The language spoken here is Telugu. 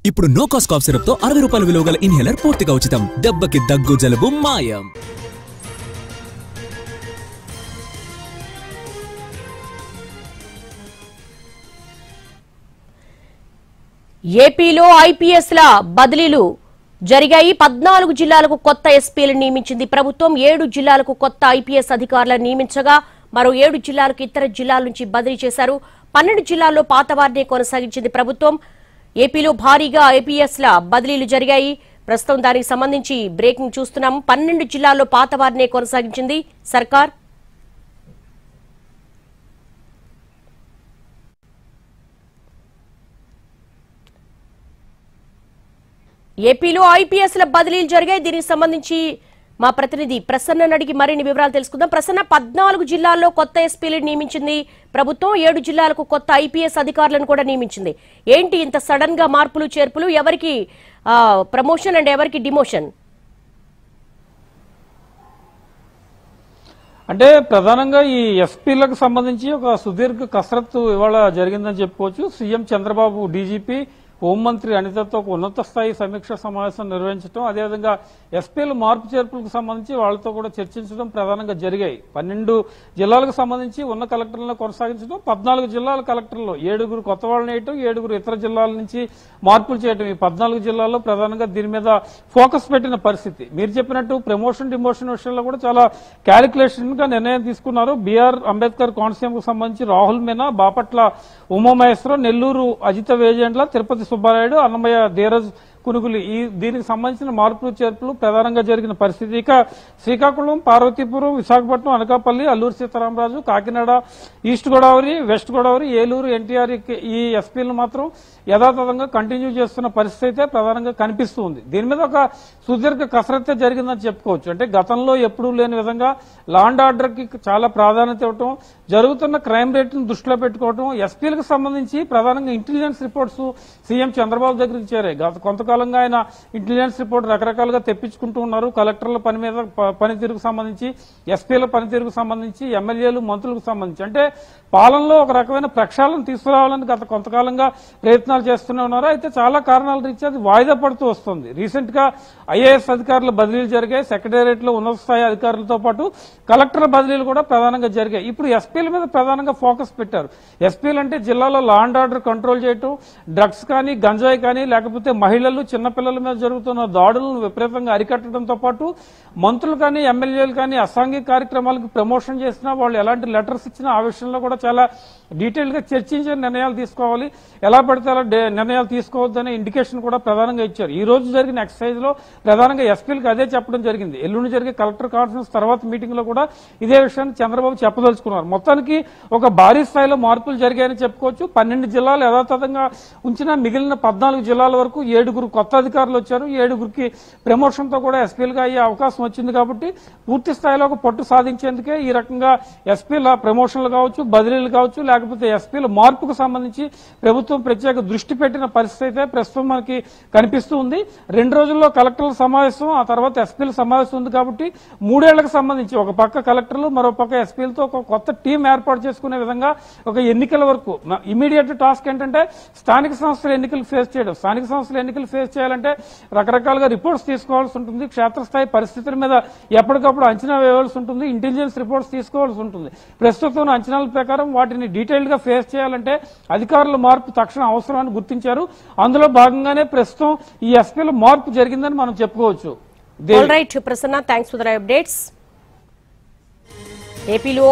ఇప్పుడు నో కాస్ట్ కాఫ్ సిరప్ తో 60 రూపాయల విలువ గల ఇన్హేలర్ పూర్తిగా ఉచితం. దెబ్బకి దగ్గు జలుబు మాయం. ఏపీలో ఐపీఎస్ల బదిలీలు జరిగాయి. 14 జిల్లాలకు కొత్త ఎస్పీలను నియమించింది ప్రభుత్వం. 7 జిల్లాలకు కొత్త ఐపీఎస్ అధికారులను నియమించగా మరో 7 జిల్లాలకు ఇతర జిల్లాల నుంచి బదిలీ చేశారు. 12 జిల్లాల్లో పాత వారినే కొనసాగించింది ప్రభుత్వం. ఏపీలో భారీగా ఐపీఎస్ల బదిలీలు జరిగాయి. ప్రస్తుతం దానికి సంబంధించి బ్రేకింగ్ చూస్తున్నాం. 12 జిల్లాల్లో పాత వారినే కొనసాగించింది సర్కార్. ఏపీలో ఐపీఎస్ల బదిలీలు జరిగాయి. దీనికి సంబంధించి మా ప్రతినిధి ప్రసన్న అడిగి మరిన్ని వివరాలు తెలుసుకుందాం. ప్రసన్న, 14 జిల్లాల్లో కొత్త ఎస్పీలను నియమించింది ప్రభుత్వం. 7 జిల్లాలకు కొత్త ఐపీఎస్ అధికారులను కూడా నియమించింది. ఏంటి ఇంత సడన్ గా మార్పులు చేర్పులు? ఎవరికి ప్రమోషన్ అండ్ ఎవరికి డిమోషన్? అంటే ప్రధానంగా ఈ ఎస్పీలకు సంబంధించి ఒక సుదీర్ఘ కసరత్తు ఇవాళ జరిగిందని చెప్పుకోవచ్చు. సీఎం చంద్రబాబు డీజీపీ హోంమంత్రి అనితతో ఒక ఉన్నత స్థాయి సమీక్ష సమావేశం నిర్వహించడం, అదేవిధంగా ఎస్పీల మార్పు చేర్పులకు సంబంధించి వాళ్లతో కూడా చర్చించడం ప్రధానంగా జరిగాయి. 12 జిల్లాలకు సంబంధించి ఉన్న కలెక్టర్లను కొనసాగించడం, 14 జిల్లాల కలెక్టర్లు 7 కొత్త వాళ్ళని వేయటం, 7 ఇతర జిల్లాల నుంచి మార్పులు చేయడం. ఈ 14 జిల్లాల్లో ప్రధానంగా దీని మీద ఫోకస్ పెట్టిన పరిస్థితి. మీరు చెప్పినట్టు ప్రమోషన్ డిమోషన్ విషయంలో కూడా చాలా క్యాలిక్యులేషన్ గా నిర్ణయం తీసుకున్నారు. బీఆర్ అంబేద్కర్ కోనసీమ కు సంబంధించి రాహుల్ మీనా, బాపట్ల ఉమామహేశ్వరం, నెల్లూరు అజిత వేజెండ్ల, తిరుపతి సుబ్బారాయుడు, అన్నమయ్య ధీరజ్ కునుగులు దీనికి సంబంధించిన మార్పులు చేర్పులు ప్రధానంగా జరిగిన పరిస్థితి. ఇక శ్రీకాకుళం, పార్వతీపురం, విశాఖపట్నం, అనకాపల్లి, అల్లూరు సీతారామరాజు, కాకినాడ, ఈస్ట్ గోదావరి, వెస్ట్ గోదావరి, ఏలూరు, ఎన్టీఆర్ ఈ ఎస్పీలను మాత్రం యథాతథంగా కంటిన్యూ చేస్తున్న పరిస్థితి అయితే ప్రధానంగా కనిపిస్తూ ఉంది. దీని మీద ఒక సుదీర్ఘ కసరత్తే జరిగిందని చెప్పుకోవచ్చు. అంటే గతంలో ఎప్పుడూ లేని విధంగా లా అండ్ ఆర్డర్ కి చాలా ప్రాధాన్యత ఇవ్వటం, జరుగుతున్న క్రైమ్ రేట్ను దృష్టిలో పెట్టుకోవడం, ఎస్పీలకు సంబంధించి ప్రధానంగా ఇంటెలిజెన్స్ రిపోర్ట్స్ సీఎం చంద్రబాబు దగ్గరికి చేరాయి. కొంతకాలంగా ఆయన ఇంటెలిజెన్స్ రిపోర్ట్ రకరకాలుగా తెప్పించుకుంటూ ఉన్నారు. కలెక్టర్ల పని మీద పనితీరుకు సంబంధించి, ఎస్పీల పనితీరుకు సంబంధించి, ఎమ్మెల్యేలు మంత్రులకు సంబంధించి, అంటే పాలనలో ఒక రకమైన ప్రక్షాళన తీసుకురావాలని గత కొంతకాలంగా ప్రయత్నాలు చేస్తూనే ఉన్నారు. అయితే చాలా కారణాల రీత్యా అది వాయిదా పడుతూ వస్తుంది. రీసెంట్ గా ఐఏఎస్ అధికారుల బదిలీలు జరిగాయి. సెక్రటేరియట్ లో ఉన్నత స్థాయి అధికారులతో పాటు కలెక్టర్ల బదిలీలు కూడా ప్రధానంగా జరిగాయి. ఇప్పుడు ఎస్పీల మీద ప్రధానంగా ఫోకస్ పెట్టారు. ఎస్పీలు అంటే జిల్లాలో లా అండ్ ఆర్డర్ కంట్రోల్ చేయటం, డ్రగ్స్ కానీ, గంజాయి కానీ, లేకపోతే మహిళలు, చిన్నపిల్లల మీద జరుగుతున్న దాడులను విపరీతంగా అరికట్టడంతో పాటు మంత్రులు కానీ, ఎమ్మెల్యేలు కానీ అసాంఘిక కార్యక్రమాలకు ప్రమోషన్ చేసినా, వాళ్ళు ఎలాంటి లెటర్స్ ఇచ్చినా ఆ విషయంలో కూడా చాలా డీటెయిల్ గా చర్చించే నిర్ణయాలు తీసుకోవాలి, ఎలా పడితే అలా నిర్ణయాలు తీసుకోవద్దనే ఇండికేషన్ కూడా ప్రధానంగా ఇచ్చారు. ఈ రోజు జరిగిన ఎక్సర్సైజ్ లో ప్రధానంగా ఎస్పీలకు అదే చెప్పడం జరిగింది. ఎల్లుండి జరిగే కలెక్టర్ కాన్ఫరెన్స్ తర్వాత మీటింగ్ లో కూడా ఇదే విషయాన్ని చంద్రబాబు చెప్పదలుచుకున్నారు. మొత్తానికి ఒక భారీ స్థాయిలో మార్పులు జరిగాయని చెప్పుకోవచ్చు. 12 జిల్లాలు యథాతథంగా ఉంచిన మిగిలిన 14 జిల్లాల వరకు 7 కొత్త అధికారులు వచ్చారు. 7కి ప్రమోషన్ తో కూడా ఎస్పీలుగా అయ్యే అవకాశం వచ్చింది. కాబట్టి పూర్తి స్థాయిలో ఒక పట్టు సాధించేందుకే ఈ రకంగా ఎస్పీల ప్రమోషన్లు కావచ్చు, బదిలీలు కావచ్చు, లేకపోతే ఎస్పీల మార్పుకు సంబంధించి ప్రభుత్వం ప్రత్యేక దృష్టి పెట్టిన పరిస్థితి అయితే ప్రస్తుతం మనకి కనిపిస్తూ ఉంది. 2 రోజుల్లో కలెక్టర్ల సమావేశం, ఆ తర్వాత ఎస్పీల సమావేశం ఉంది. కాబట్టి 3 ఏళ్లకు సంబంధించి ఒక పక్క కలెక్టర్లు, మరో పక్క ఎస్పీలతో ఒక కొత్త టీం ఏర్పాటు చేసుకునే విధంగా ఒక ఎన్నికల వరకు ఇమీడియట్ టాస్క్ ఏంటంటే స్థానిక సంస్థల ఎన్నికలు ఫేస్ చేయడం. స్థానిక సంస్థల ఎన్నికలు ఫేస్ చేయాలంటే రకరకాలుగా రిపోర్ట్స్ తీసుకోవాల్సి ఉంటుంది. క్షేత్రస్థాయి పరిస్థితుల మీద ఎప్పటికప్పుడు అంచనా వేయవలసి ఉంటుంది. ఇంటెలిజెన్స్ రిపోర్ట్స్ తీసుకోవాల్సి ఉంటుంది. ప్రస్తుతం అంచనాల ప్రకారం వాటిని డీటెయిల్డ్ గా ఫేస్ చేయాలంటే అధికారుల మార్పు తక్షణ అవసరాన్ని గుర్తించారు. అందులో భాగంగానే ప్రస్తుతం ఈ ఎస్పీల మార్పు జరిగిందని మనం చెప్పుకోవచ్చు. All right Prasanna, thanks for the updates. ఏపీలో